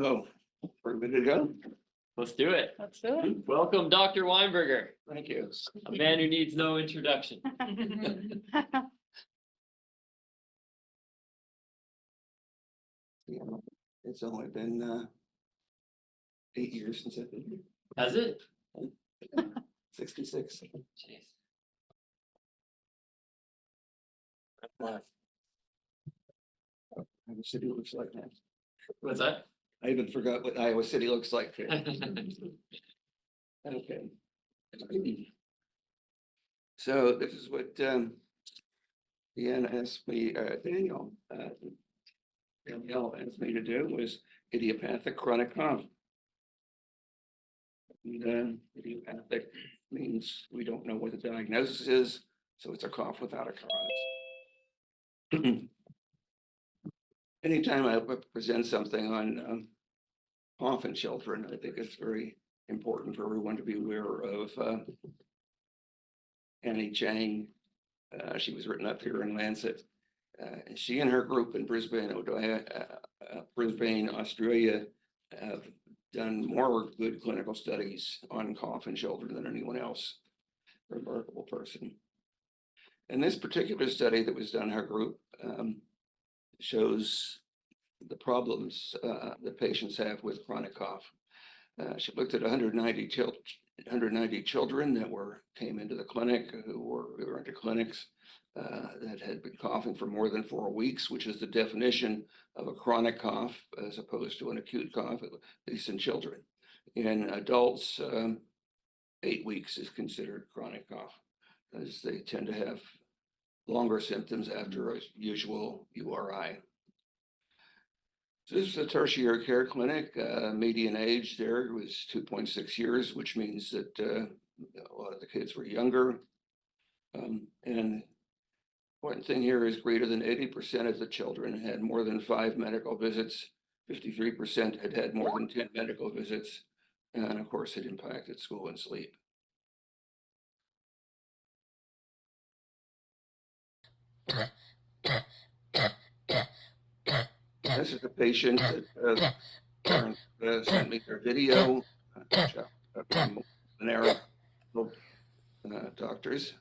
So, we're good to go. Let's do it. Let's do it. Welcome, Dr. Weinberger, Thank you. a man who needs no introduction. Yeah, it's only been 8 years since I've been here. Has it? 66. Jeez. Iowa City looks like that. What's that? I even forgot what Iowa City looks like. Okay. So this is what Deanna asked me, Danielle asked me to do was idiopathic chronic cough. And, idiopathic means we don't know what the diagnosis is, so it's a cough without a cause. Anytime I present something on cough in children, I think it's very important for everyone to be aware of Annie Chang. She was written up here in Lancet. And she and her group in Brisbane, Australia, have done more good clinical studies on cough in children than anyone else. Remarkable person. And this particular study that was done in her group shows the problems that patients have with chronic cough. She looked at 190 children that came into the clinic who were into clinics that had been coughing for more than 4 weeks, which is the definition of a chronic cough as opposed to an acute cough, at least in children. In adults, 8 weeks is considered chronic cough, as they tend to have longer symptoms after a usual URI. So this is a tertiary care clinic. Median age there was 2.6 years, which means that a lot of the kids were younger. And important thing here is greater than 80% of the children had more than 5 medical visits. 53% had had more than 10 medical visits. And of course, it impacted school and sleep. This is a patient that sent me their video. Doctors.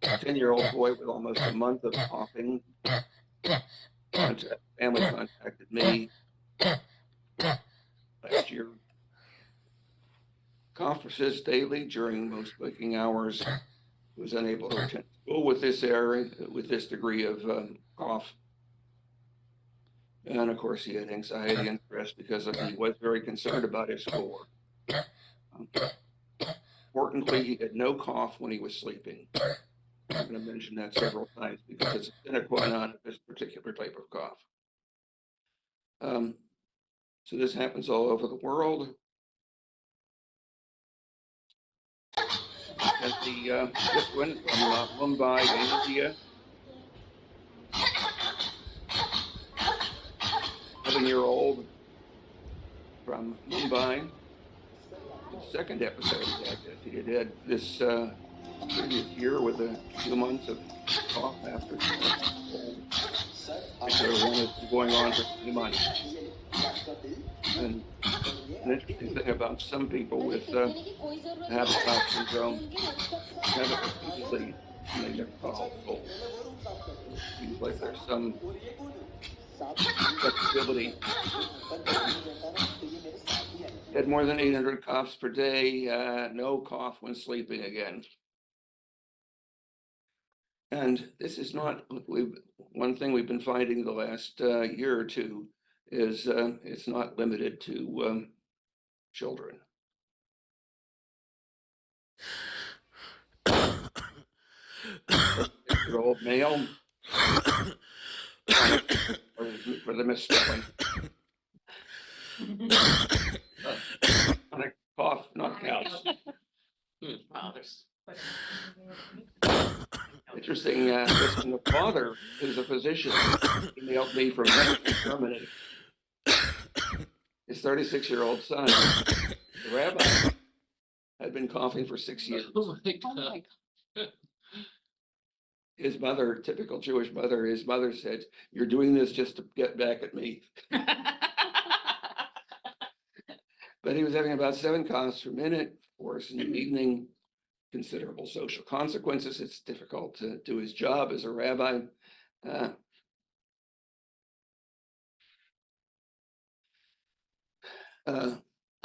10-year-old boy with almost a month of coughing. Family contacted me last year. Cough persists daily during most waking hours. Was unable to attend school with this degree of cough. And of course, he had anxiety and stress because he was very concerned about his schoolwork. Importantly, he had no cough when he was sleeping. I'm going to mention that several times because it's a sine qua non of this particular type of cough. So this happens all over the world. And this one from Mumbai, India. 11-year-old from Mumbai. The second episode he had this previous year with a few months of cough after one has been going on for 3 months. And an interesting thing about some people with Habitat syndrome, have it repeatedly and they get cough cold. Seems like there's some flexibility. Had more than 800 coughs per day, no cough when sleeping again. And this is not, one thing we've been finding the last year or two is it's not limited to children. Six-year-old male for the misspelling. Chronic cough, not cows. Wow, Interesting, the father, who's a physician, emailed me from Germany. His 36-year-old son, the rabbi, had been coughing for 6 years. Oh my God. His mother, typical Jewish mother, his mother said, "You're doing this just to get back at me." but he was having about 7 coughs per minute. Of course, in the evening, considerable social consequences. It's difficult to do his job as a rabbi. Uh,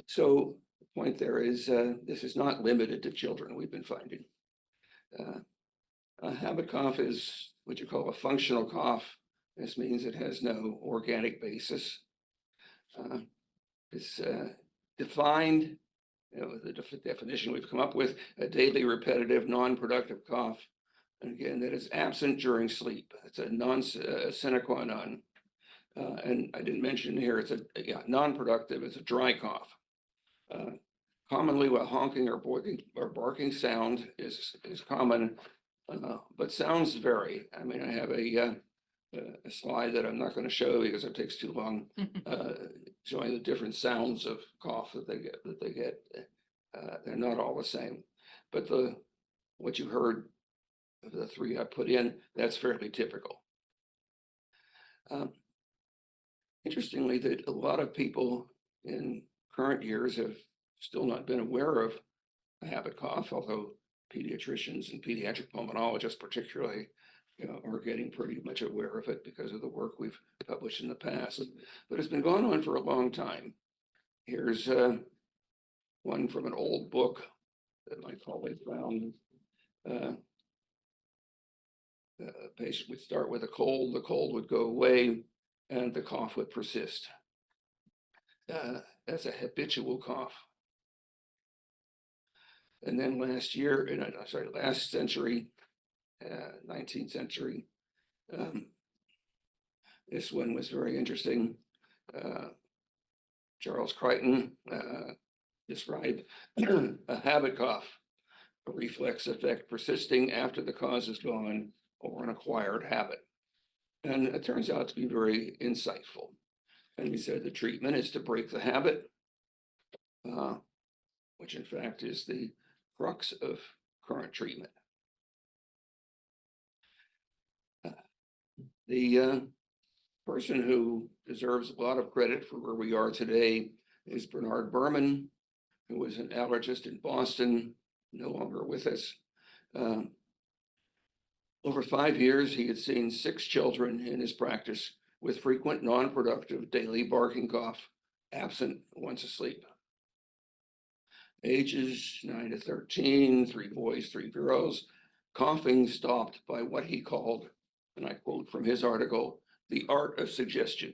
so the point there is this is not limited to children, we've been finding. A habit cough is what you call a functional cough. This means it has no organic basis. It's defined, the definition we've come up with, a daily repetitive non-productive cough. And again, that is absent during sleep. It's a sine qua non. And I didn't mention here, it's non-productive, it's a dry cough. Commonly what honking or barking sound is common, but sounds vary. I mean, I have a slide that I'm not going to show because it takes too long, showing the different sounds of cough that they get. They're not all the same, but what you heard of the 3 I put in, that's fairly typical. Interestingly, that a lot of people in current years have still not been aware of a habit cough, although pediatricians and pediatric pulmonologists particularly are getting pretty much aware of it because of the work we've published in the past. But it's been going on for a long time. Here's one from an old book that my colleague found. A patient would start with a cold, the cold would go away, and the cough would persist. That's a habitual cough. And then last century, 19th century, this one was very interesting. Charles Crichton described a habit cough, a reflex effect persisting after the cause is gone or an acquired habit. And it turns out to be very insightful. And he said the treatment is to break the habit, which in fact is the crux of current treatment. The person who deserves a lot of credit for where we are today is Bernard Berman, who was an allergist in Boston, no longer with us. Over 5 years, he had seen 6 children in his practice with frequent non-productive daily barking cough, absent once asleep. Ages 9 to 13, 3 boys, 3 girls, coughing stopped by what he called, and I quote from his article, the art of suggestion.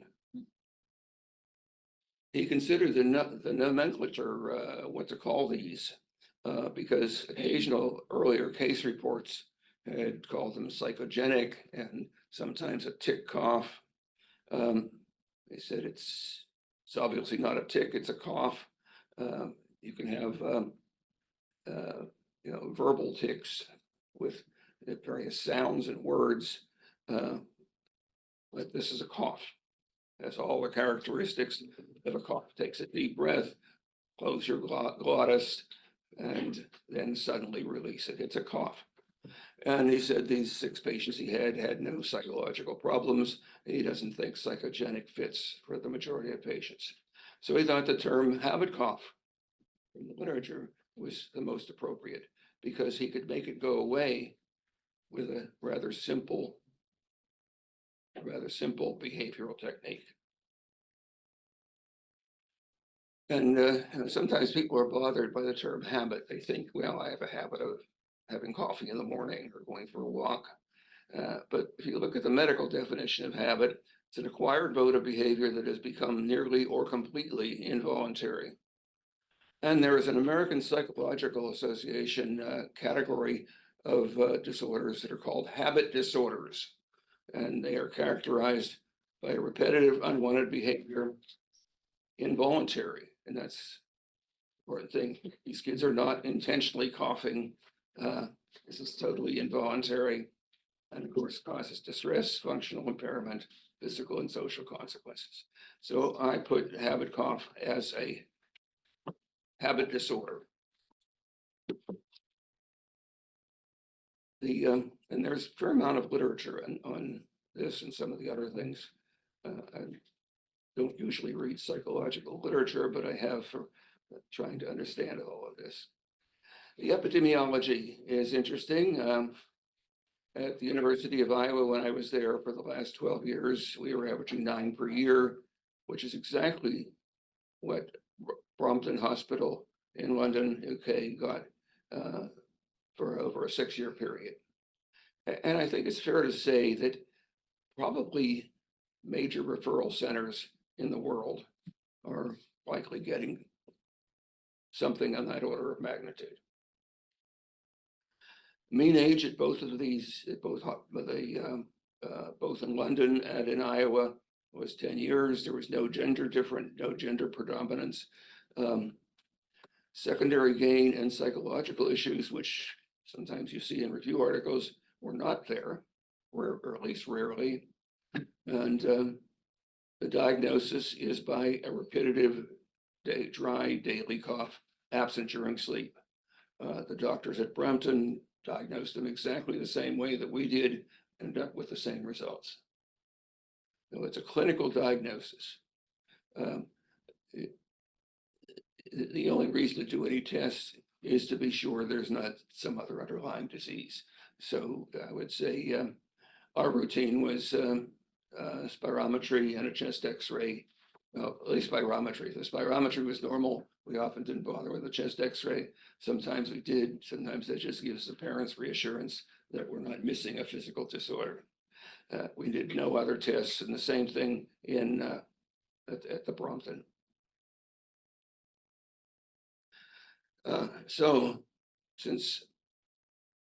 He considered the nomenclature, what to call these, because occasional earlier case reports had called them psychogenic and sometimes a tick cough. They said it's obviously not a tick, it's a cough. You can have verbal tics with various sounds and words, but this is a cough. That's all the characteristics of a cough. Takes a deep breath, close your glottis, and then suddenly release it. It's a cough. And he said these 6 patients he had no psychological problems. He doesn't think psychogenic fits for the majority of patients. So he thought the term habit cough in the literature was the most appropriate because he could make it go away with a rather simple behavioral technique. And sometimes people are bothered by the term habit. They think, well, I have a habit of having coffee in the morning or going for a walk. But if you look at the medical definition of habit, it's an acquired mode of behavior that has become nearly or completely involuntary. And there is an American Psychological Association category of disorders that are called habit disorders. And they are characterized by repetitive, unwanted behavior, involuntary. And that's the important thing. These kids are not intentionally coughing. This is totally involuntary. And of course, causes distress, functional impairment, physical and social consequences. So I put habit cough as a habit disorder. And there's a fair amount of literature on this and some of the other things. I don't usually read psychological literature, but I have for trying to understand all of this. The epidemiology is interesting. At the University of Iowa, when I was there for the last 12 years, we were averaging 9 per year, which is exactly what Brompton Hospital in London, UK got for over a 6-year period. And I think it's fair to say that probably major referral centers in the world are likely getting something on that order of magnitude. Mean age at both of these, both in London and in Iowa, was 10 years. There was no gender predominance. Secondary gain and psychological issues, which sometimes you see in review articles, were not there, or at least rarely. And the diagnosis is by a repetitive, dry daily cough, absent during sleep. The doctors at Brompton diagnosed them exactly the same way that we did, and ended up with the same results. So it's a clinical diagnosis. The only reason to do any tests is to be sure there's not some other underlying disease. So I would say our routine was spirometry and a chest X-ray. Well, at least spirometry. The spirometry was normal. We often didn't bother with the chest X-ray. Sometimes we did. Sometimes that just gives the parents reassurance that we're not missing a physical disorder. We did no other tests, and the same thing in at the Brompton. So since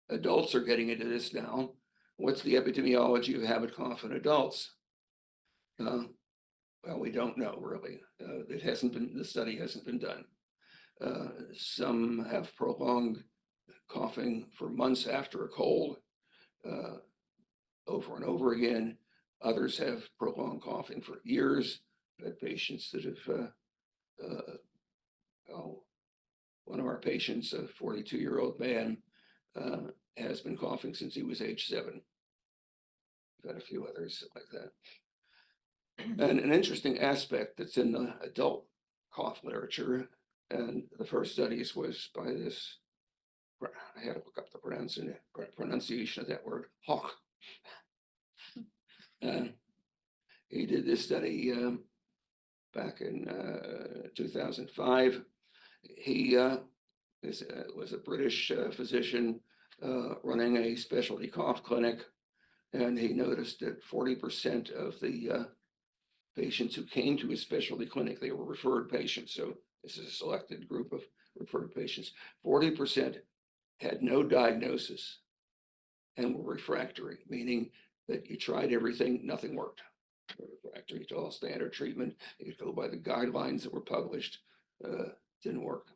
adults are getting into this now, what's the epidemiology of habit cough in adults? Well, we don't know really. The study hasn't been done. Some have prolonged coughing for months after a cold, over and over again. Others have prolonged coughing for years. I've had patients that have, one of our patients, a 42-year-old man, has been coughing since he was age 7. We've had a few others like that. And an interesting aspect that's in the adult cough literature, and the first studies was by this, I had to look up the pronunciation of that word, Hawk. He did this study back in 2005. He was a British physician running a specialty cough clinic, and he noticed that 40% of the patients who came to his specialty clinic, they were referred patients. So this is a selected group of referred patients. 40% had no diagnosis and were refractory, meaning that you tried everything, nothing worked. Refractory to all standard treatment. You could go by the guidelines that were published, didn't work.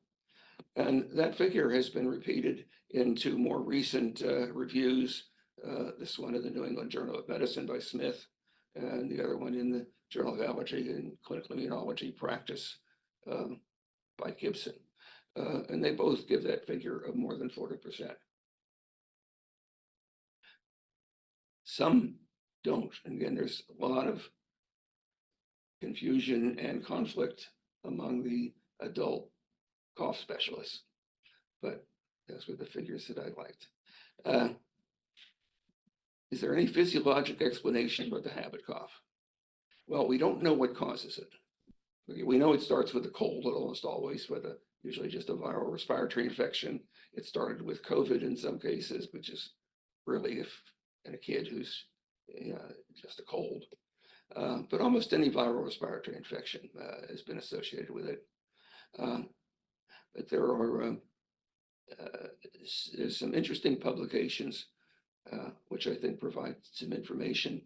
And that figure has been repeated in 2 more recent reviews. This one in the New England Journal of Medicine by Smith, and the other one in the Journal of Allergy and Clinical Immunology Practice by Gibson. And they both give that figure of more than 40%. Some don't. And again, there's a lot of confusion and conflict among the adult cough specialists, but those were the figures that I liked. Is there any physiologic explanation for the habit cough? Well, we don't know what causes it. We know it starts with a cold, almost always with usually just a viral respiratory infection. It started with COVID in some cases, which is really in a kid who's just a cold. But almost any viral respiratory infection has been associated with it. But there are there's some interesting publications which I think provide some information.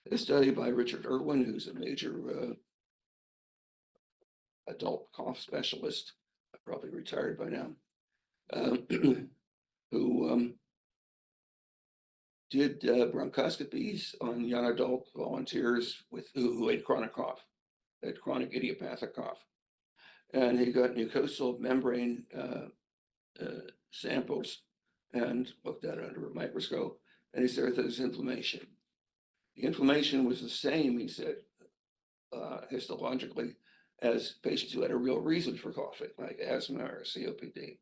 A study by Richard Irwin, who's a major adult cough specialist, probably retired by now, who did bronchoscopies on young adult volunteers who had chronic cough, had chronic idiopathic cough. And he got mucosal membrane samples and looked at it under a microscope, and he said there's inflammation. The inflammation was the same, he said, histologically as patients who had a real reason for coughing, like asthma or COPD.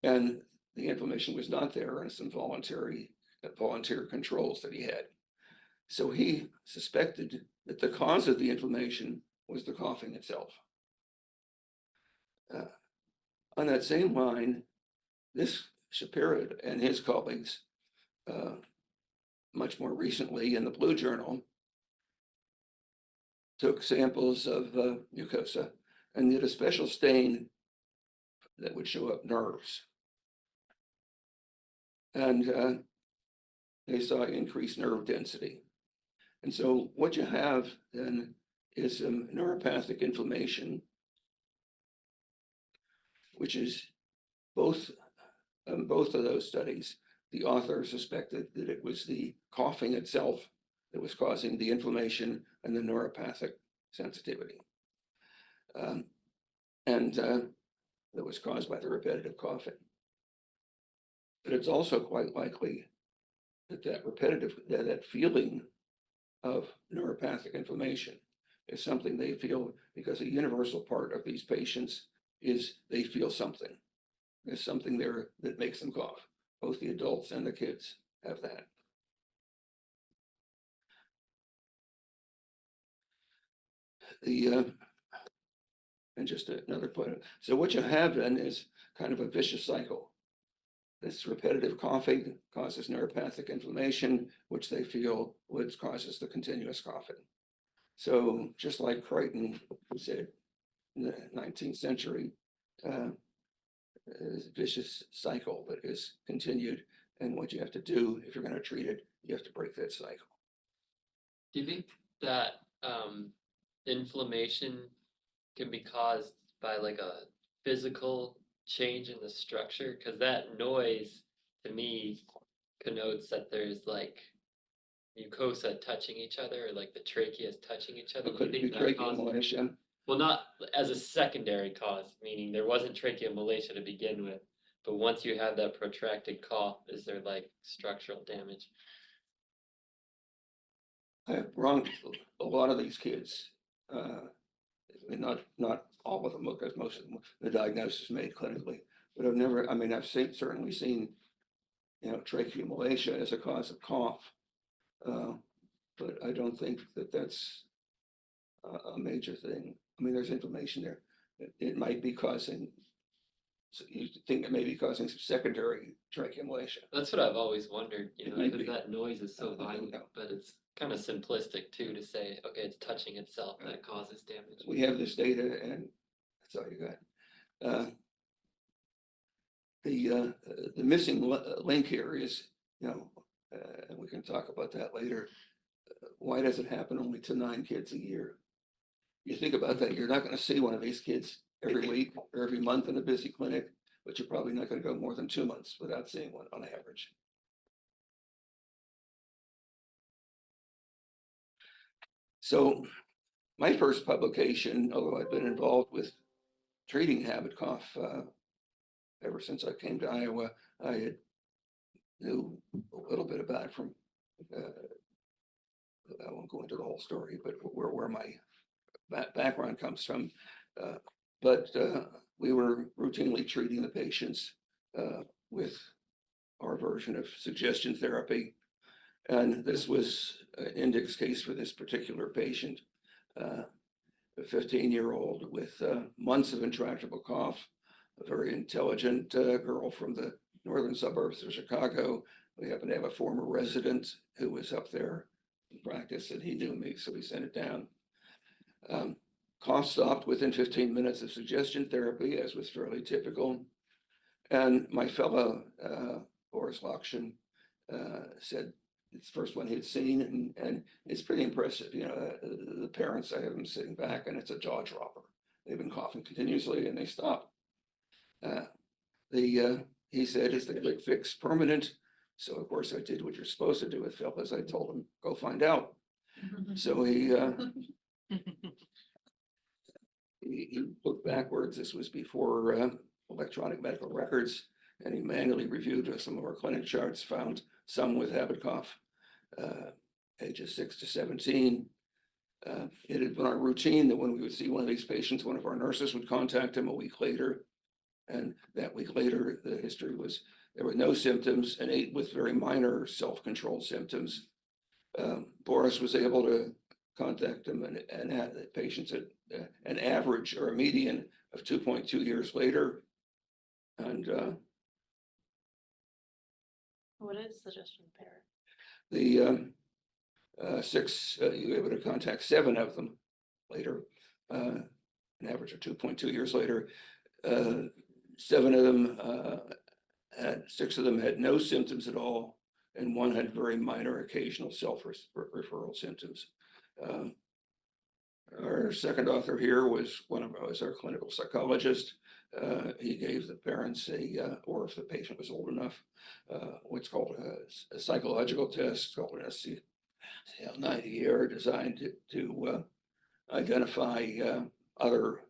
And the inflammation was not there in some volunteer controls that he had. So he suspected that the cause of the inflammation was the coughing itself. On that same line, this Shapiro and his colleagues, much more recently in the Blue Journal, took samples of mucosa and did a special stain that would show up nerves. And they saw increased nerve density. And so what you have then is some neuropathic inflammation, which is both of those studies, the author suspected that it was the coughing itself that was causing the inflammation and the neuropathic sensitivity. And that was caused by the repetitive coughing. But it's also quite likely that that feeling of neuropathic inflammation is something they feel, because a universal part of these patients is they feel something. There's something there that makes them cough. Both the adults and the kids have that. And just another point. So what you have then is kind of a vicious cycle. This repetitive coughing causes neuropathic inflammation, which they feel causes the continuous coughing. So just like Crichton said in the 19th century, is a vicious cycle that is continued. And what you have to do if you're going to treat it, you have to break that cycle. Do you think that inflammation can be caused by like a physical change in the structure? Because that noise to me connotes that there's like mucosa touching each other, or like the trachea is touching each other. Could it be tracheomalacia? Well, not as a secondary cause, meaning there wasn't tracheomalacia to begin with, but once you have that protracted cough, is there like structural damage? I have bronch a lot of these kids. Not all of them, because most of them, the diagnosis is made clinically. But I've certainly seen, tracheomalacia as a cause of cough. But I don't think that that's a major thing. There's inflammation there. It might be causing, so you think it may be causing some secondary tracheomalacia. That's what I've always wondered, might because be. that noise is so violent, but it's kind of simplistic too to say, okay, it's touching itself that causes damage. We have this data, and that's all you got. The missing link here is, and we can talk about that later. Why does it happen only to 9 kids a year? You think about that, you're not going to see one of these kids every week or every month in a busy clinic, but you're probably not going to go more than 2 months without seeing one on average. So my first publication, although I've been involved with treating habit cough ever since I came to Iowa, I knew a little bit about it from, I won't go into the whole story, but where my background comes from. But we were routinely treating the patients with our version of suggestion therapy. And this was an index case for this particular patient, a 15-year-old with months of intractable cough, a very intelligent girl from the northern suburbs of Chicago. We happened to have a former resident who was up there in practice, and he knew me, so we sent it down. Cough stopped within 15 minutes of suggestion therapy, as was fairly typical. And my fellow, Boris Lakshin, said it's the first one he'd seen, and it's pretty impressive. The parents, I have them sitting back, and it's a jaw dropper. They've been coughing continuously, and they stop. He said, "Is the quick fix permanent?" So of course I did what you're supposed to do with fellas. I told him, "Go find out." So he looked backwards. This was before electronic medical records, and he manually reviewed some of our clinic charts, found some with habit cough, ages 6 to 17, It had been our routine that when we would see one of these patients, one of our nurses would contact him a week later. And that week later, the history was there were no symptoms and 8 with very minor self-controlled symptoms. Boris was able to contact him and had the patients at an average or a median of 2.2 years later. And What is suggestion pair? the 6, you were able to contact 7 of them later, an average of 2.2 years later. 7 of them had 6 of them had no symptoms at all, and 1 had very minor occasional self-referral symptoms. Our second author here was our clinical psychologist. He gave the parents or if the patient was old enough, what's called a psychological test called an SCL-90 designed to identify other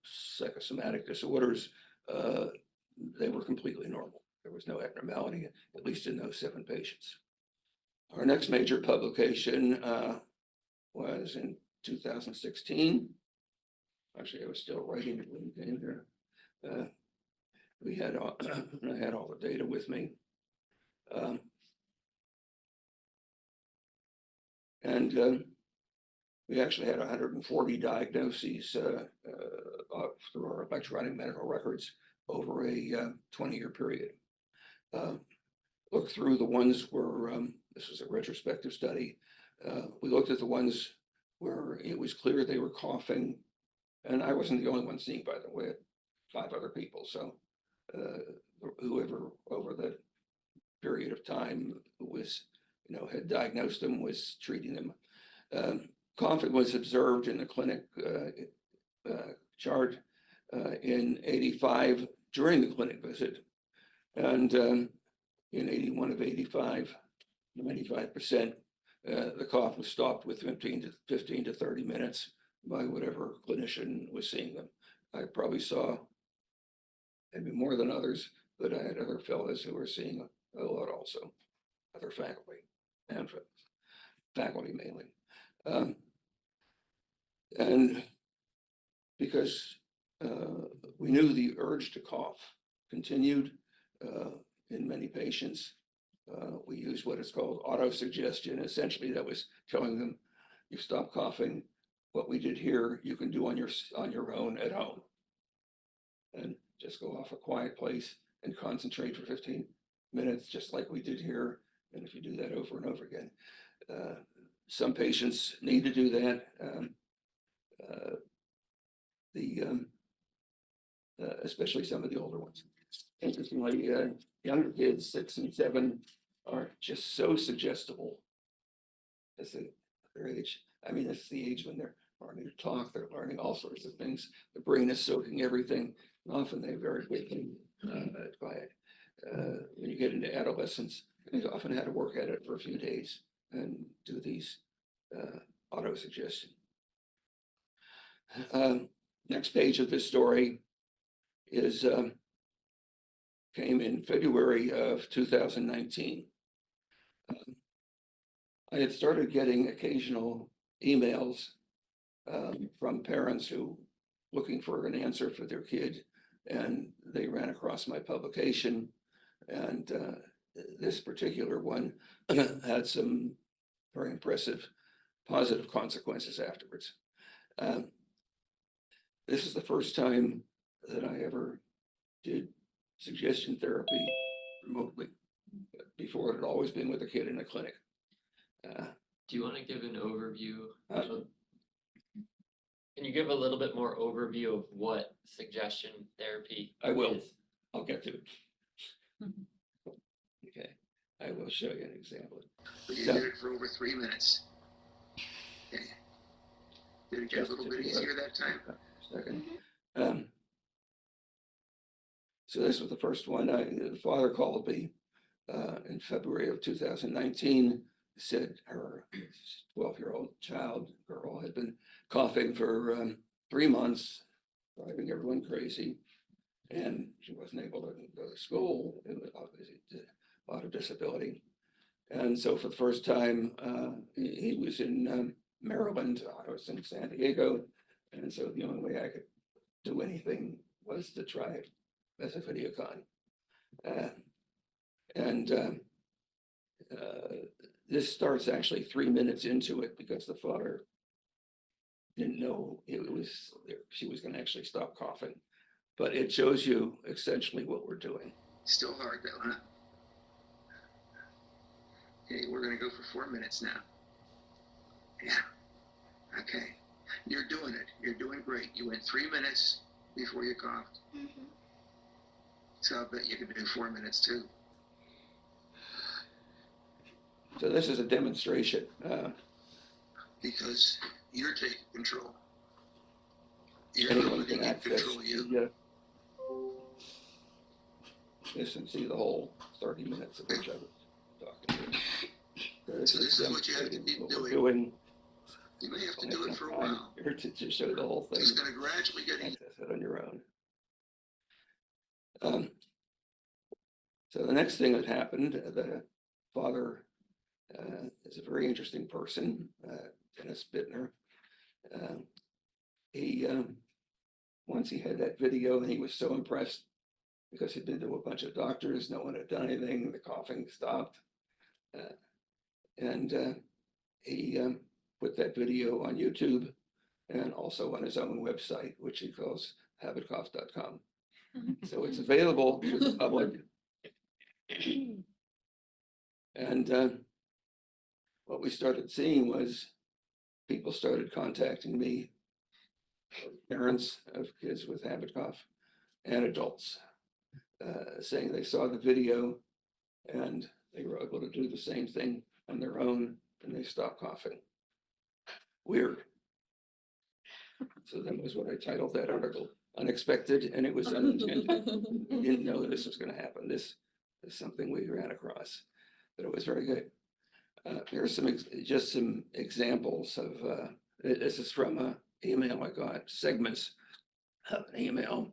psychosomatic disorders. They were completely normal. There was no abnormality, at least in those 7 patients. Our next major publication was in 2016. Actually, I was still writing it when we came here. We had I had all the data with me. We actually had 140 diagnoses through our electronic medical records over a 20-year period. Look through the ones where, this was a retrospective study, we looked at the ones where it was clear they were coughing, and I wasn't the only one seeing, by the way, 5 other people. So whoever over the period of time was, had diagnosed them was treating them. Coughing was observed in the clinic chart in 85 during the clinic visit, and in 81 of 85, 95%, the cough was stopped with 15 to 30 minutes by whatever clinician was seeing them. I probably saw maybe more than others, but I had other fellows who were seeing a lot also, other faculty and faculty mainly. And because we knew the urge to cough continued in many patients, we used what is called auto-suggestion. Essentially, that was telling them, you stop coughing. What we did here, you can do on your own at home. And just go off a quiet place and concentrate for 15 minutes, just like we did here. And if you do that over and over again, some patients need to do that. Especially some of the older ones. Interestingly, younger kids, 6 and 7, are just so suggestible as their age. I mean, it's the age when they're learning to talk, they're learning all sorts of things. The brain is soaking everything. And often they very quickly quiet. When you get into adolescence, they often had to work at it for a few days and do these auto-suggestion. Next page of this story is came in February of 2019. I had started getting occasional emails from parents who looking for an answer for their kid, and they ran across my publication, and this particular one had some very impressive positive consequences afterwards. This is the first time that I ever did suggestion therapy remotely. Before, it had always been with a kid in a clinic. Do you want to give an overview? Can you give a little bit more overview of what suggestion therapy I will. is? I'll get to it. Okay, I will show you an example. We did it for over 3 minutes. Okay. Did it get a little bit easier that time? Second. So this was the first one. The father called me in February of 2019, said her 12-year-old girl had been coughing for 3 months, driving everyone crazy, and she wasn't able to go to school. It was obviously a lot of disability. And so for the first time, he was in Maryland, I was in San Diego. And so the only way I could do anything was to try it as a video con. And this starts actually 3 minutes into it because the father didn't know she was going to actually stop coughing. But it shows you essentially what we're doing. Still hard though, huh? Okay, we're gonna go for 4 minutes now. Yeah. Okay. You're doing it. You're doing great. You went 3 minutes before you coughed. Mm-hmm. So I bet you could do 4 minutes too. So this is a demonstration. Because you're taking control. You're Anyone letting can it access control you. this and see the whole 30 minutes of which I was talking to. So this is what you have to be what doing. we're doing. You may have to do it for a while. Here to show the whole thing. It's going to gradually get easier. Access it on your own. So the next thing that happened, the father is a very interesting person, Dennis Bittner. He once he had that video and he was so impressed because he'd been to a bunch of doctors, no one had done anything, the coughing stopped. And he put that video on YouTube and also on his own website, which he calls habitcough.com. So it's available to the public. And what we started seeing was people started contacting me, parents of kids with habit cough and adults, saying they saw the video and they were able to do the same thing on their own and they stopped coughing. Weird. So that was what I titled that article, Unexpected, and it was unintended. We didn't know this was going to happen. This is something we ran across, but it was very good. Here's just some examples of, this is from an email I got, segments of an email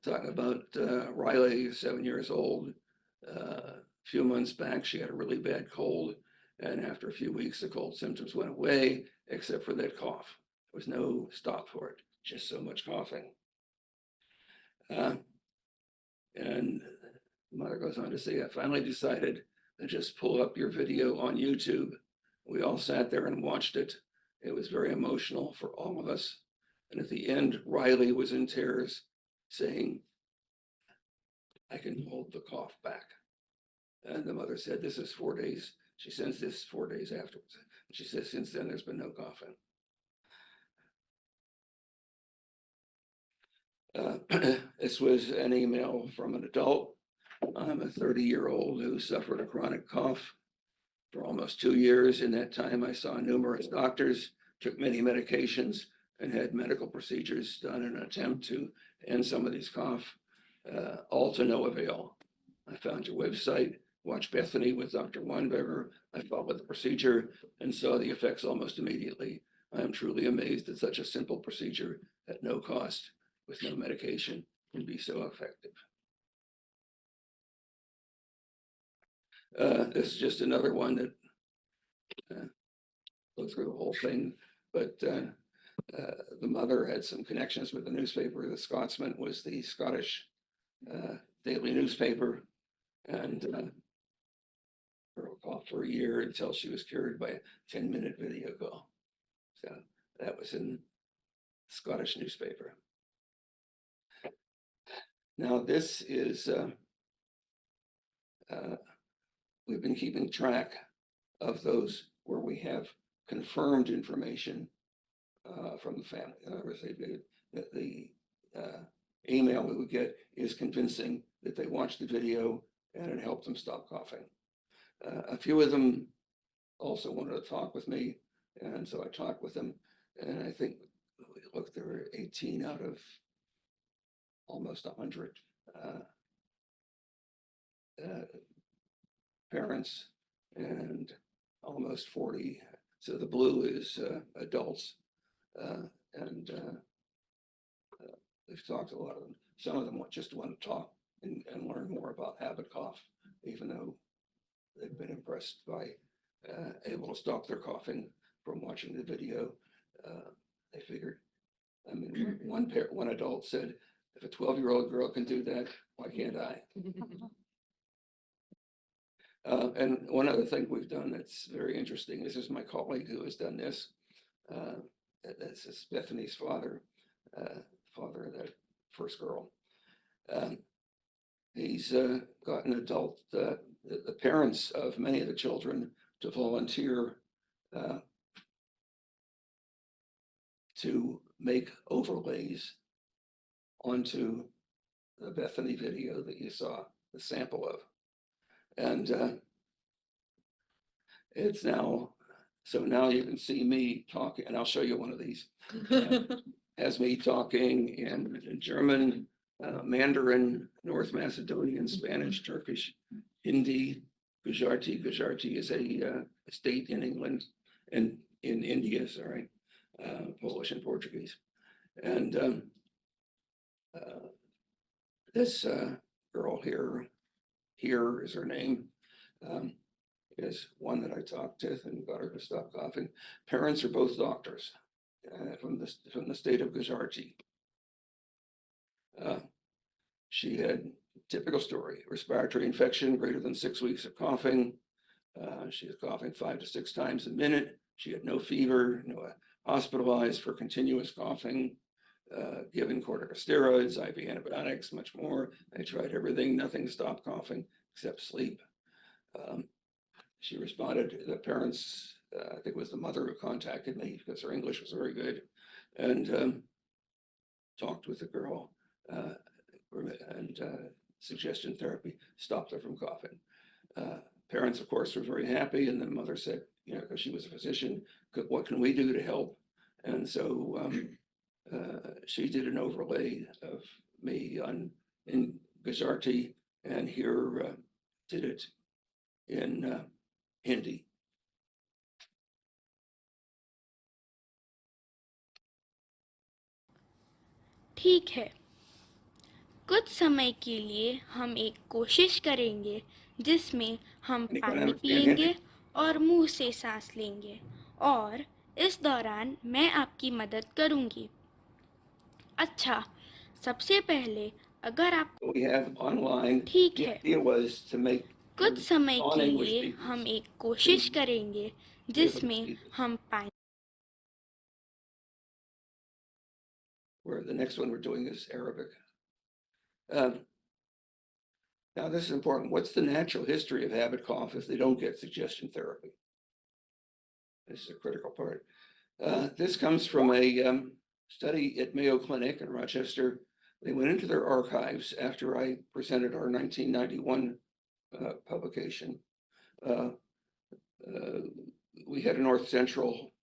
talking about Riley, 7 years old. A few months back, she had a really bad cold, and after a few weeks, the cold symptoms went away, except for that cough. There was no stop for it, just so much coughing. And the mother goes on to say, I finally decided to just pull up your video on YouTube. We all sat there and watched it. It was very emotional for all of us. And at the end, Riley was in tears saying, I can hold the cough back. And the mother said, this is 4 days. She sends this 4 days afterwards. And she says, since then, there's been no coughing. This was an email from an adult. I'm a 30-year-old who suffered a chronic cough for almost 2 years. In that time, I saw numerous doctors, took many medications, and had medical procedures done in an attempt to end some of these cough, all to no avail. I found your website, watched Bethany with Dr. Weinberger. I followed the procedure and saw the effects almost immediately. I am truly amazed that such a simple procedure at no cost with no medication can be so effective. This is just another one that go through the whole thing, but the mother had some connections with the newspaper. The Scotsman was the Scottish daily newspaper, and her call for a year until she was cured by a 10-minute video call. So that was in Scottish newspaper. Now this is, we've been keeping track of those where we have confirmed information from the family. In other words, the email we would get is convincing that they watched the video and it helped them stop coughing. A few of them also wanted to talk with me, and so I talked with them, and I think, look, there were 18 out of almost 100 parents and almost 40. So the blue is adults, and we've talked to a lot of them. Some of them just want to talk and learn more about habit cough, even though they've been impressed by able to stop their coughing from watching the video. They figured, I mean, one adult said, if a 12-year-old girl can do that, why can't I? And one other thing we've done that's very interesting, this is my colleague who has done this. This is Bethany's father, father of that first girl. He's got an adult, the parents of many of the children to volunteer to make overlays onto the Bethany video that you saw the sample of. And it's now, so now you can see me talking, and I'll show you one of these. Has me talking in German, Mandarin, North Macedonian, Spanish, Turkish, Hindi, Gujarati. Gujarati is a state in England and in India, sorry, Polish and Portuguese. And this girl here is her name, is one that I talked to and got her to stop coughing. Parents are both doctors from the state of Gujarati. She had typical story, respiratory infection, greater than 6 weeks of coughing. She was coughing 5 to 6 times a minute. She had no fever, no hospitalized for continuous coughing, given corticosteroids, IV antibiotics, much more. They tried everything, nothing stopped coughing except sleep. She responded, the parents, I think it was the mother who contacted me because her English was very good, and talked with the girl, and suggestion therapy stopped her from coughing. Parents, of course, were very happy, and the mother said, you know, because she was a physician, what can we do to help? And so she did an overlay of me in Gujarati, and here did it in Hindi. ठीक है, कुछ समय के लिए हम एक कोशिश करेंगे जिसमें हम पानी पिएंगे और मुंह से सांस लेंगे, और इस दौरान मैं आपकी मदद करूंगी। अच्छा, सबसे पहले अगर आप ठीक है, कुछ समय के लिए हम एक कोशिश करेंगे जिसमें हम पानी Where the next one we're doing is Arabic. Now this is important. What's the natural history of habit cough if they don't get suggestion therapy? This is a critical part. This comes from a study at Mayo Clinic in Rochester. They went into their archives after I presented our 1991 publication. We had a North Central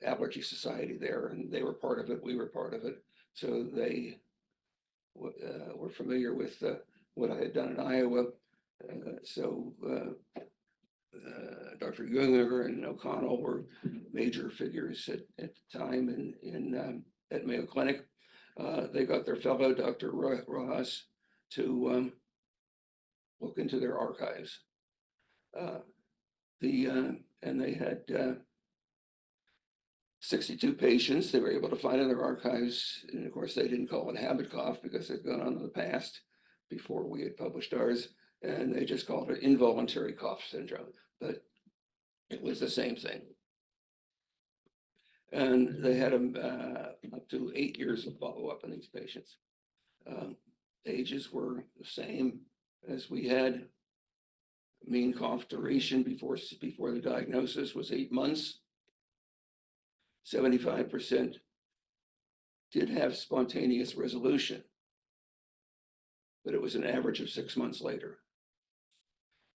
Allergy Society there, and they were part of it. We were part of it. So they were familiar with what I had done in Iowa. Dr. Junger and O'Connell were major figures at the time at Mayo Clinic. They got their fellow, Dr. Rojas, to look into their archives. And they had 62 patients they were able to find in their archives. And of course, they didn't call it habit cough because it had gone on in the past before we had published ours. And they just called it involuntary cough syndrome, but it was the same thing. And they had up to 8 years of follow-up on these patients. Ages were the same as we had. Mean cough duration before the diagnosis was 8 months. 75% did have spontaneous resolution, but it was an average of 6 months later.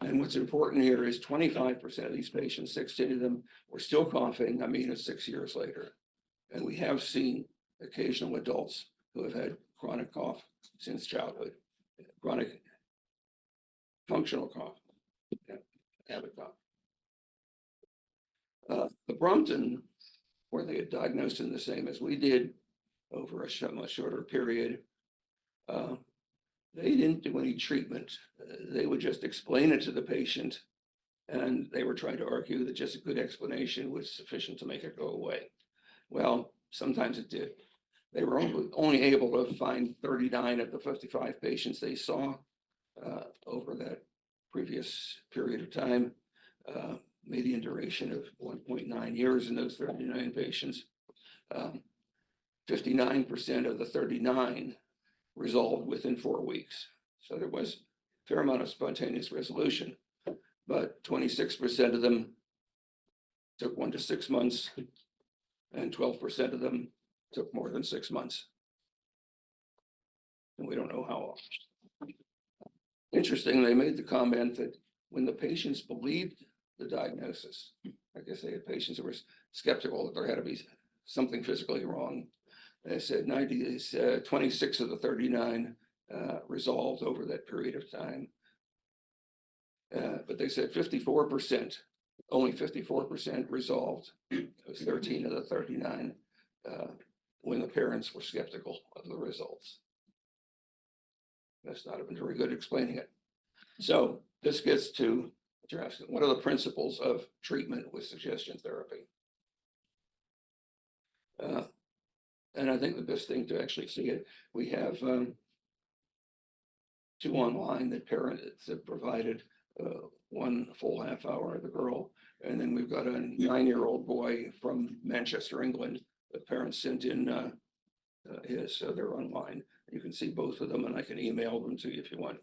And what's important here is 25% of these patients, 16 of them, were still coughing, I mean, 6 years later. And we have seen occasional adults who have had chronic cough since childhood, chronic functional cough, habit cough. The Brompton, where they had diagnosed them the same as we did over a much shorter period, they didn't do any treatment. They would just explain it to the patient And they were trying to argue that just a good explanation was sufficient to make it go away. Well, sometimes it did. They were only able to find 39 of the 55 patients they saw over that previous period of time. Median duration of 1.9 years in those 39 patients. 59% of the 39 resolved within 4 weeks. So there was a fair amount of spontaneous resolution, but 26% of them took 1 to 6 months, and 12% of them took more than 6 months. And we don't know how long. Interesting, they made the comment that when the patients believed the diagnosis, I guess they had patients who were skeptical that there had to be something physically wrong. They said 26 of the 39 resolved over that period of time. But they said 54%, only 54% resolved. It was 13 of the 39 when the parents were skeptical of the results. That's not been very good explaining it. So this gets to what you're asking, what are the principles of treatment with suggestion therapy? And I think the best thing to actually see it, we have 2 online that parents have provided, 1 full half hour of the girl, and then we've got a 9-year-old boy from Manchester, England. The parents sent in his, so they're online. You can see both of them, and I can email them to you if you want.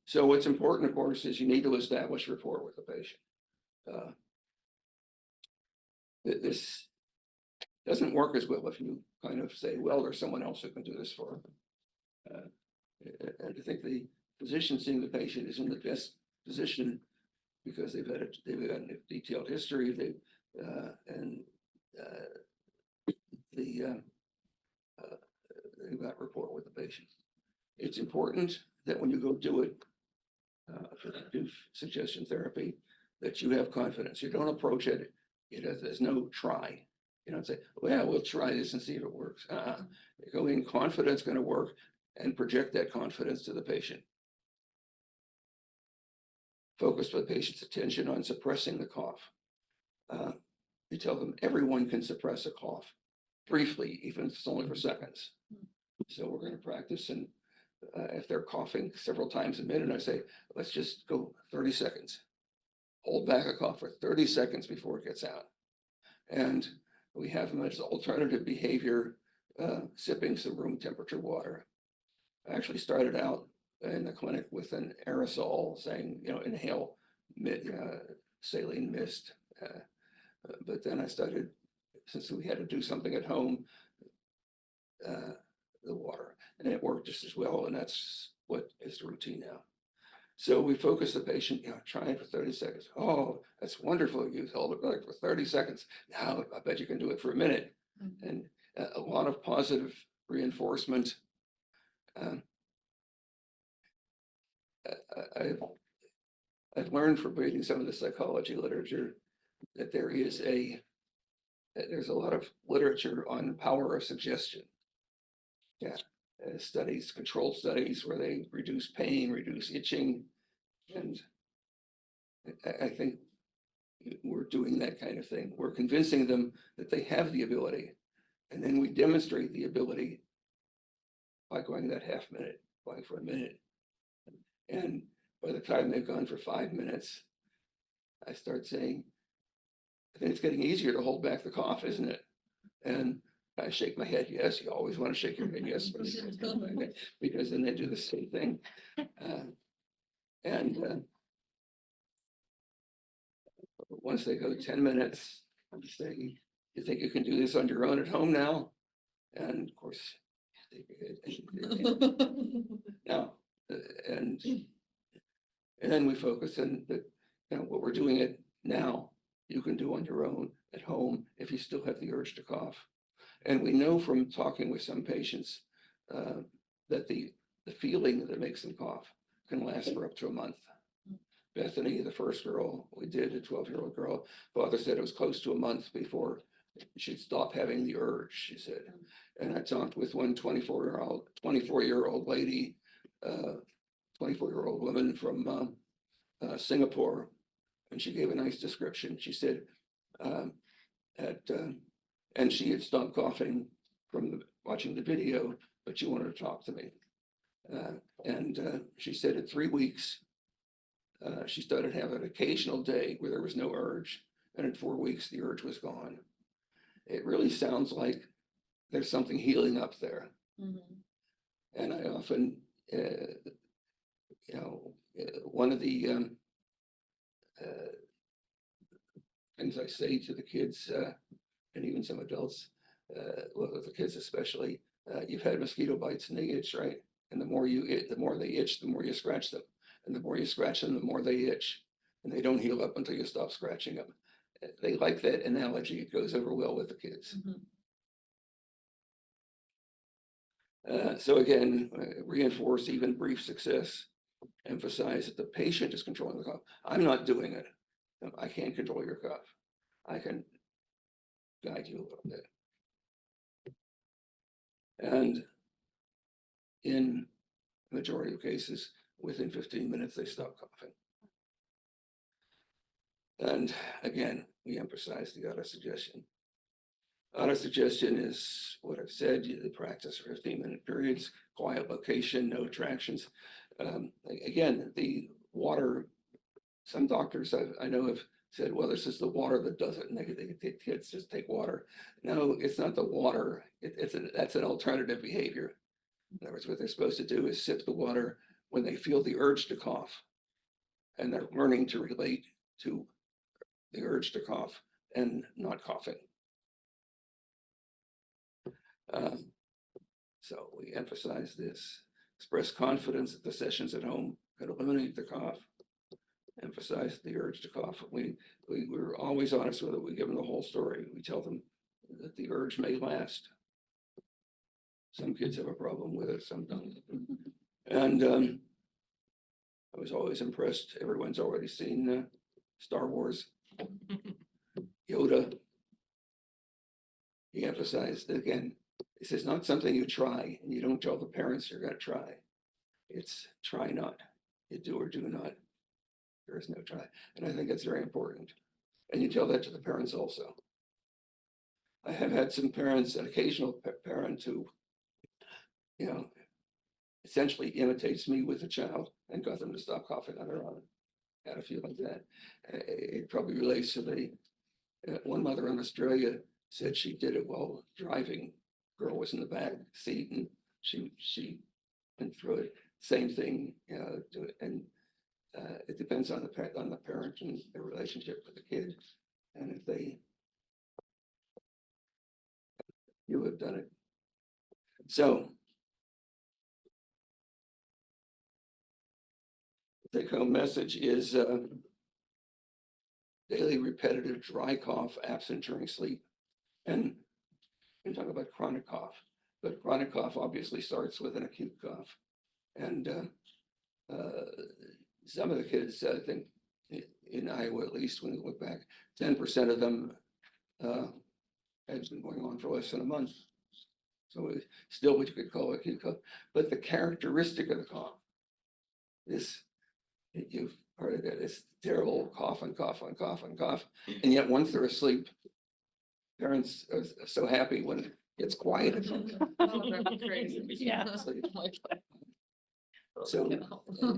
So what's important, of course, is you need to establish rapport with the patient. This doesn't work as well if you kind of say, well, there's someone else who can do this for them. And I think the physician seeing the patient is in the best position because they've got a detailed history, they've got rapport with the patient. It's important that when you go do it, do suggestion therapy, that you have confidence. You don't approach it, there's no try. You don't say, well, we'll try this and see if it works. You go in confident it's going to work and project that confidence to the patient. Focus the patient's attention on suppressing the cough. You tell them everyone can suppress a cough briefly, even if it's only for seconds. So we're going to practice, and if they're coughing several times a minute, I say, let's just go 30 seconds. Hold back a cough for 30 seconds before it gets out. And we have them as alternative behavior, sipping some room temperature water. I actually started out in the clinic with an aerosol saying, inhale saline mist. But then I started, since we had to do something at home, the water, and it worked just as well. And that's what is the routine now. So we focus the patient, try it for 30 seconds. Oh, that's wonderful. You held it back for 30 seconds. Now I bet you can do it for a minute. Mm-hmm. And a lot of positive reinforcement. I've learned from reading some of the psychology literature that there's a lot of literature on the power of suggestion. Yeah. Studies, controlled studies where they reduce pain, reduce itching. And I think we're doing that kind of thing. We're convincing them that they have the ability. And then we demonstrate the ability by going that half minute, going for a minute. And by the time they've gone for 5 minutes, I start saying, I think it's getting easier to hold back the cough, isn't it? And I shake my head, yes. You always want to shake your head, yes, because then they do the same thing. Once they go 10 minutes, I'm saying, you think you can do this on your own at home now? And of course, now, and then we focus on what we're doing it now, you can do on your own at home if you still have the urge to cough. And we know from talking with some patients that the feeling that makes them cough can last for up to a month. Bethany, the first girl we did, a 12-year-old girl, father said it was close to a month before she'd stop having the urge, she said. And I talked with one 24-year-old lady, 24-year-old woman from Singapore, And she gave a nice description. She said, and she had stopped coughing from watching the video, but she wanted to talk to me. She said in 3 weeks, she started having an occasional day where there was no urge. And in 4 weeks, the urge was gone. It really sounds like there's something healing up there. And I often, one of the things I say to the kids, and even some adults, well, the kids especially, you've had mosquito bites and they itch, right? And the more they itch, the more you scratch them. And the more you scratch them, the more they itch. And they don't heal up until you stop scratching them. They like that analogy. It goes over well with the kids. So again, reinforce even brief success. Emphasize that the patient is controlling the cough. I'm not doing it. I can't control your cough. I can guide you a little bit. And in the majority of cases, within 15 minutes, they stop coughing. And again, we emphasize the auto-suggestion. Auto-suggestion is what I've said, the practice for 15-minute periods, quiet location, no attractions. Again, the water, some doctors I know have said, well, this is the water that does it, and they kids just take water. No, it's not the water. That's an alternative behavior. In other words, what they're supposed to do is sip the water when they feel the urge to cough, and they're learning to relate to the urge to cough and not coughing. So we emphasize this. Express confidence that the sessions at home could eliminate the cough. Emphasize the urge to cough. We're always honest with it. We give them the whole story. We tell them that the urge may last. Some kids have a problem with it, some don't. And I was always impressed. Everyone's already seen Star Wars. Yoda. He emphasized again, this is not something you try, and you don't tell the parents you're going to try. It's try not. You do or do not. There is no try. And I think that's very important. And you tell that to the parents also. I have had some parents, an occasional parent who, essentially imitates me with a child and got them to stop coughing on their own. Had a few like that. It probably relates to the one mother in Australia said she did it while driving. Girl was in the back seat and she went through it. Same thing, and it depends on the parent and their relationship with the kid, and if you have done it. So the take-home message is daily repetitive dry cough absent during sleep. And we talk about chronic cough, but chronic cough obviously starts with an acute cough. And some of the kids, I think in Iowa, at least when we look back, 10% of them has been going on for less than a month. So it's still what you could call acute cough. But the characteristic of the cough, you've heard of it, it's terrible cough and cough and cough and cough. And yet once they're asleep, parents are so happy when it gets quiet. Yeah. So,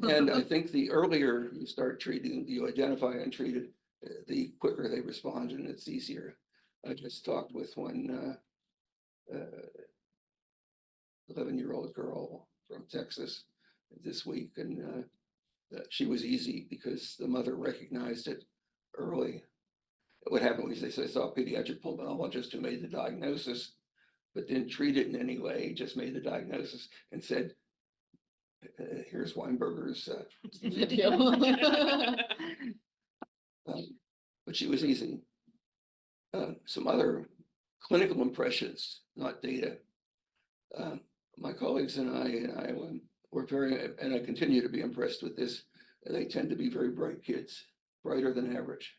and I think the earlier you start treating, you identify and treat it, the quicker they respond and it's easier. I just talked with one 11-year-old girl from Texas this week, and she was easy because the mother recognized it early. What happened was they saw a pediatric pulmonologist who made the diagnosis, but didn't treat it in any way, just made the diagnosis and said, here's Weinberger's Video. but she was easy. Some other clinical impressions, not data. My colleagues and I were very, and I continue to be impressed with this. They tend to be very bright kids, brighter than average.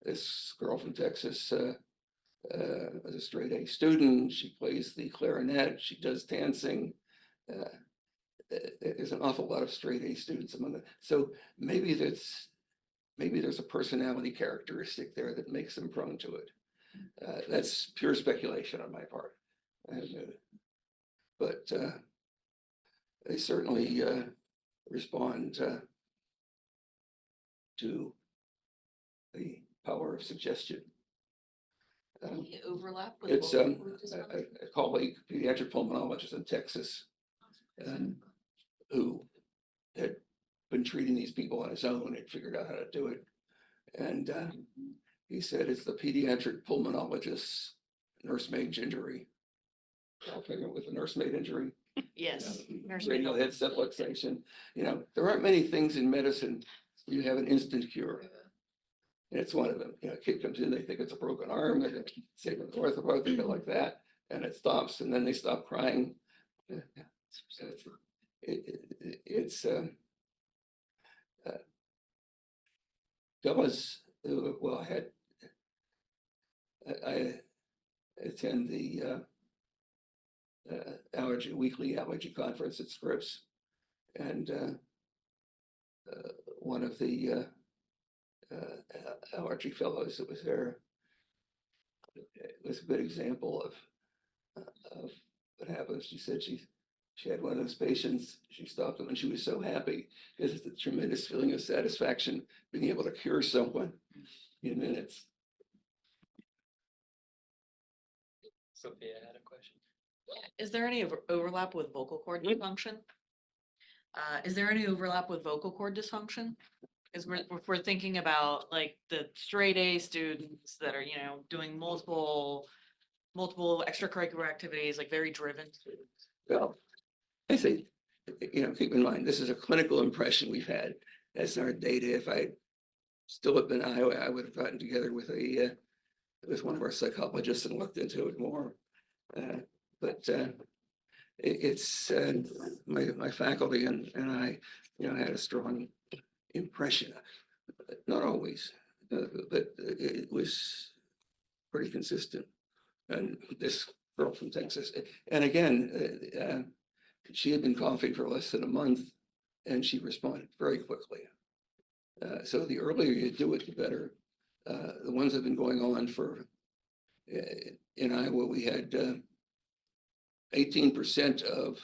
This girl from Texas was a straight A student. She plays the clarinet. She does dancing. There's an awful lot of straight A students among them. So maybe maybe there's a personality characteristic there that makes them prone to it. That's pure speculation on my part. But they certainly respond to the power of suggestion. Any overlap with It's vocal cord dysfunction? a colleague, pediatric pulmonologist in Texas, who had been treating these people on his own and figured out how to do it. And he said it's the pediatric pulmonologist's nursemaid injury. Y'all familiar with the nursemaid injury? Yes. Radial head subluxation. You know, there aren't many things in medicine where you have an instant cure. And it's one of them. You know, a kid comes in, they think it's a broken arm, they're going to say the orthopath, they go like that, and it stops, and then they stop crying. It's fellas who, well, I attend the weekly allergy conference at Scripps, and one of the allergy fellows that was there, it was a good example of what happens. She said she had one of those patients, she stopped them and she was so happy because it's a tremendous feeling of satisfaction being able to cure someone in minutes. Sophia had a question. Is there any overlap with vocal cord dysfunction? Is there any overlap with vocal cord dysfunction? Because if we're thinking about like the straight A students that are, you know, doing multiple extracurricular activities, like very driven students. Well, I think, you know, keep in mind, this is a clinical impression we've had. That's our data. If I still had been in Iowa, I would have gotten together with with one of our psychologists and looked into it more. But it's my faculty and I, you know, had a strong impression. Not always, but it was pretty consistent. And this girl from Texas, and again, she had been coughing for less than a month, and she responded very quickly. So the earlier you do it, the better. The ones that have been going on for, in Iowa, we had 18% of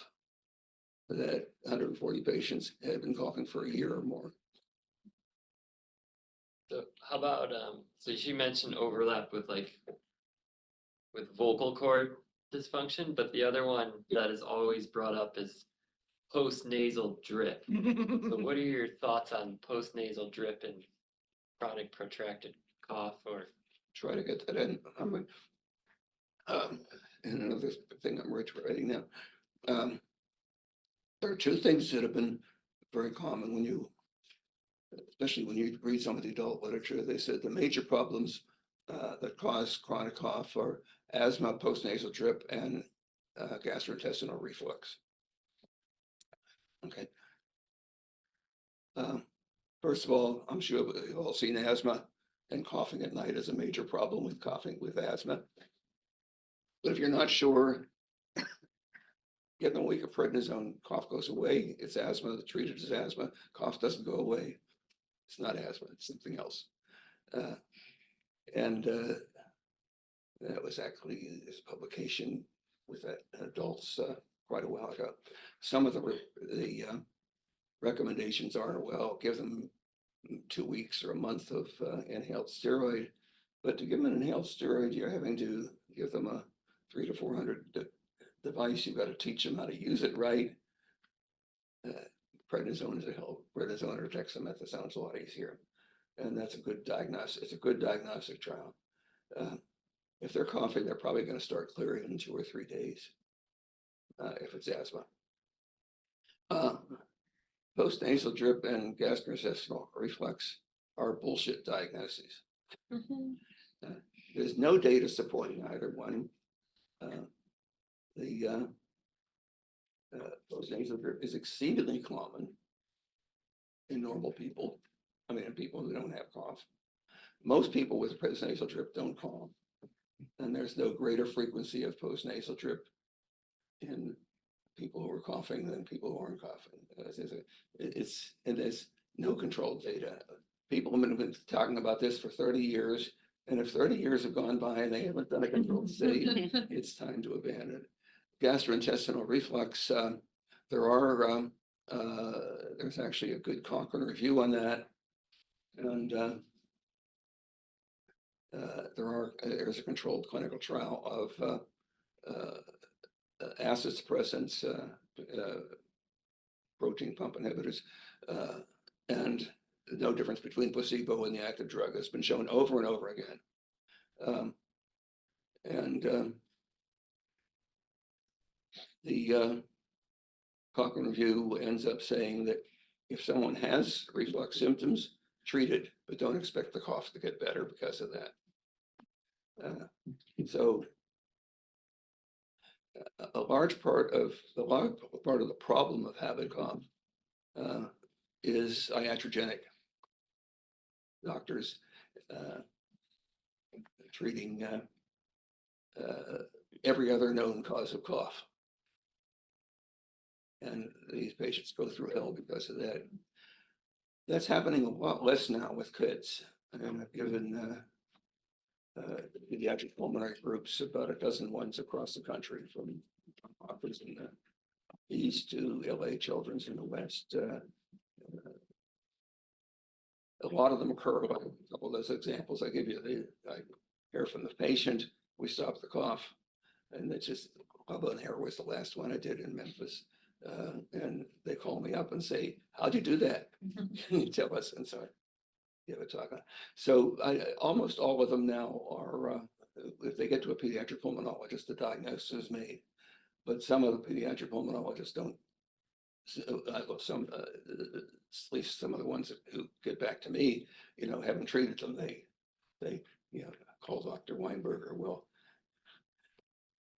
that 140 patients had been coughing for a year or more. So how about so she mentioned overlap with vocal cord dysfunction, but the other one that is always brought up is postnasal drip. So what are your thoughts on postnasal drip and chronic protracted cough? Or Try to get that in. And another thing I'm writing now. There are two things that have been very common when you, especially when you read some of the adult literature. They said the major problems that cause chronic cough are asthma, postnasal drip, and gastrointestinal reflux. Okay. First of all, I'm sure we've all seen asthma, and coughing at night is a major problem with coughing with asthma. But if you're not sure, get a week of prednisone, cough goes away. It's asthma, treated as asthma, cough doesn't go away. It's not asthma, it's something else. And that was actually this publication with adults quite a while ago. Some of the recommendations are, well, give them 2 weeks or a month of inhaled steroid. But to give them an inhaled steroid, you're having to give them a 300 to 400 device. You've got to teach them how to use it right. Prednisone is a hell. Prednisone or dexamethasone is a lot easier, and that's a good diagnostic. It's a good diagnostic trial. If they're coughing, they're probably going to start clearing in 2 or 3 days. If it's asthma, postnasal drip and gastrointestinal reflux are bullshit diagnoses. There's no data supporting either one. The postnasal drip is exceedingly common in normal people. I mean, in people who don't have cough. Most people with postnasal drip don't cough, and there's no greater frequency of postnasal drip in people who are coughing than people who aren't coughing. And there's no controlled data people have been talking about this for 30 years. And if 30 years have gone by and they haven't done a controlled study, it's time to abandon it. Gastrointestinal reflux, there's actually a good Cochrane review on that. And there's a controlled clinical trial of acid suppressants, protein pump inhibitors, and no difference between placebo and the active drug has been shown over and over again. The Cochrane review ends up saying that if someone has reflux symptoms, treat it, but don't expect the cough to get better because of that. So a large part of the problem of habit cough is iatrogenic. Doctors treating every other known cause of cough. And these patients go through hell because of that. That's happening a lot less now with kids. And I've given pediatric pulmonary groups about a dozen ones across the country, from Harper's in the east to LA Children's in the west. A lot of them occur, like a couple of those examples I give you. I hear from the patient, we stop the cough, and it's just, Bubba and Hair was the last one I did in Memphis. And they call me up and say, how'd you do that? Can you tell us? And so I give a talk on it. So almost all of them now are, if they get to a pediatric pulmonologist, the diagnosis is made. But some of the pediatric pulmonologists don't, at least some of the ones who get back to me, haven't treated them. They call Dr. Weinberger. Well,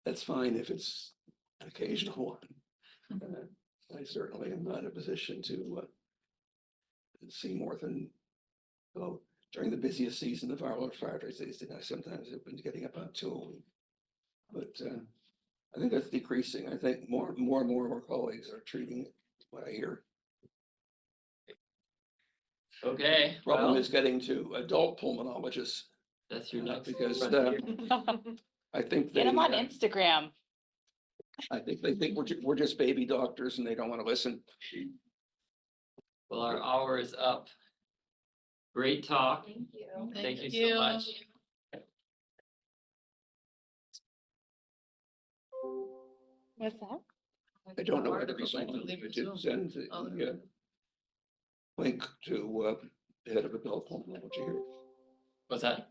that's fine if it's an occasional one. I certainly am not in a position to see more than, during the busiest season of viral respiratory disease, I sometimes have been getting about 2 a week. But I think that's decreasing. I think more and more of our colleagues are treating it, what I hear. Okay, Problem well, is getting to adult pulmonologists, that's your next because frontier. I think Get them on they, Instagram. I think they think we're just baby doctors and they don't want to listen. Well, our hour is up. Great talk. Thank you. Thank you so much. What's that? I don't know whether someone did send the link to the head of adult pulmonology here. What's that?